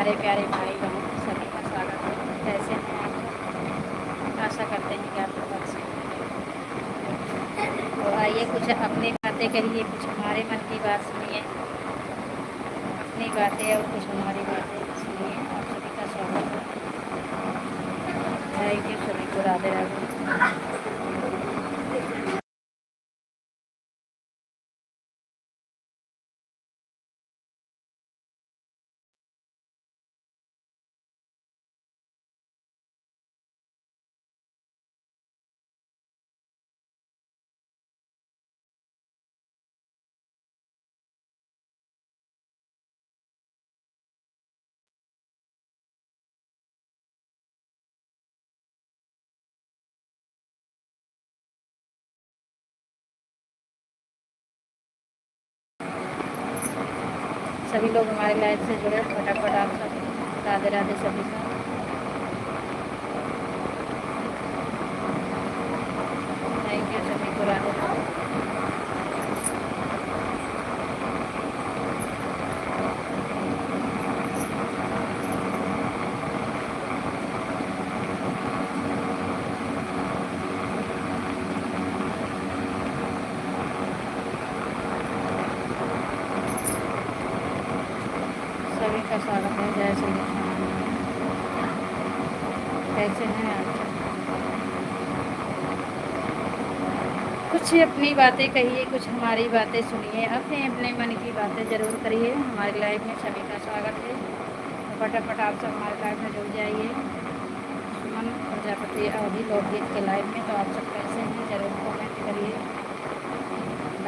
प्यारे प्यारे भाई बहन सभी का स्वागत है। कैसे हैं आप सब? आशा करते हैं कि आप लोग अच्छे हैं। तो आइए कुछ अपनी बातें करिए, कुछ हमारे मन की बात सुनिए, अपनी बातें और कुछ हमारी बातें सुनिए। आप सभी का स्वागत है। थैंक यू सभी को। राधे राधे। सभी लोग हमारे लाइफ से जुड़े, फटाफट आप सब राधे राधे सभी का। थैंक यू सभी को। राधे राधे। सभी का स्वागत है। जय श्री कृष्ण। कैसे हैं आप सब? कुछ अपनी बातें कहिए, कुछ हमारी बातें सुनिए, अपने अपने मन की बातें ज़रूर करिए। हमारी लाइफ में सभी का स्वागत है। तो फटाफट आप सब हमारे लाइफ में जुड़ जाइए। सुमन प्रजापति अवधि लोकगीत के लाइव में। तो आप सब कैसे हैं ज़रूर कमेंट करिए।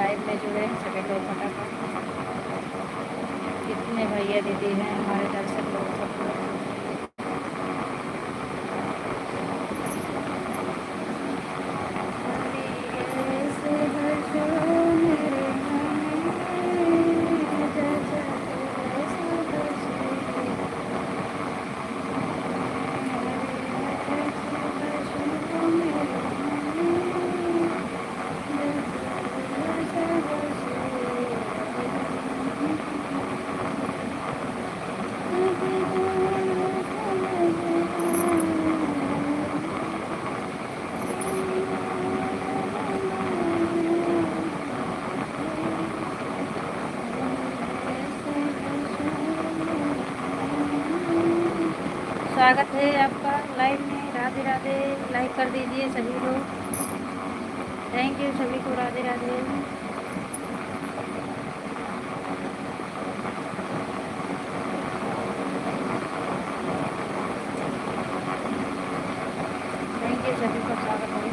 लाइव में जुड़े सभी लोग फटाफट। कितने भैया दीदी हैं हमारे दर्शक लोग, सब लोग। स्वागत है आपका लाइव में। राधे राधे। लाइक कर दीजिए सभी लोग। थैंक यू सभी को। राधे राधे। थैंक यू सभी को। स्वागत है।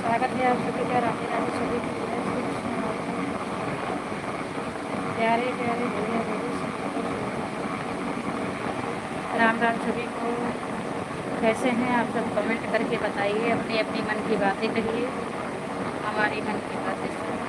स्वागत है आप सभी का। राधे राधे सभी को। प्यारे प्यारे भैया राम राम सभी को। कैसे हैं आप सब? कमेंट करके बताइए। अपनी अपनी मन की बातें कहिए। हमारी मन की बातें सुनिए।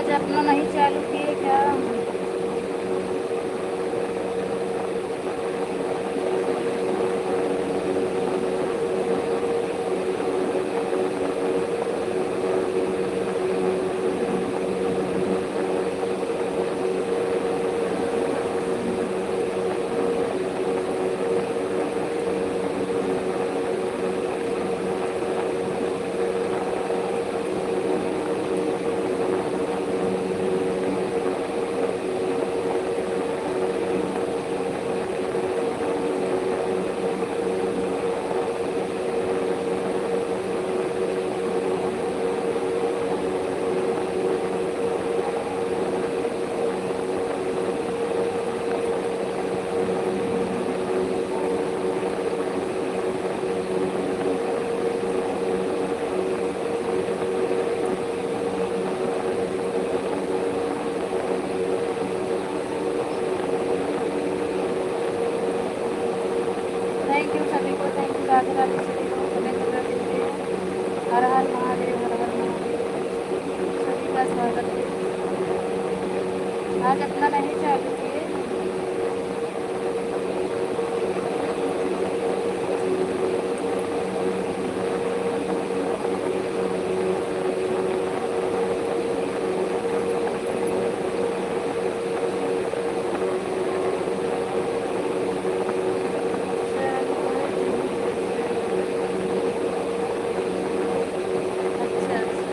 आज अपना नहीं चालू किए क्या? थैंक यू सभी को, थैंक यू, राधे राधे सभी को, कमेंट कर दीजिए। हर हर महादेव, हर हर महादेव, सभी का स्वागत है। आज अपना नहीं चालू किए। अच्छा अच्छा।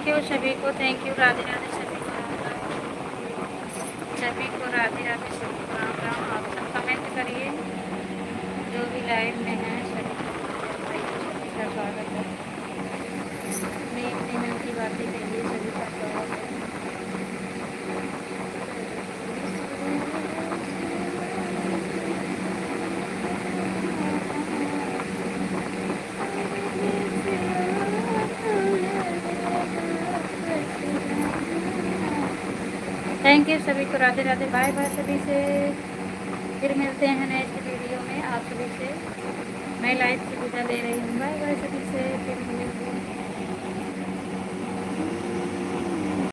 थैंक यू सभी को, थैंक यू, राधे राधे सभी को, राम राम सभी को, राधे राधे सभी को, राम राम। आप सब कमेंट करिए, जो भी लाइव में है सभी का स्वागत है। अपनी अपनी मन की बातें कहिए, सभी का स्वागत है। थैंक यू सभी को, राधे राधे, बाय बाय सभी से। फिर मिलते हैं नेक्स्ट वीडियो में आप सभी से। मैं लाइव से विदा ले रही हूँ, बाय बाय सभी से, फिर मिलेंगे।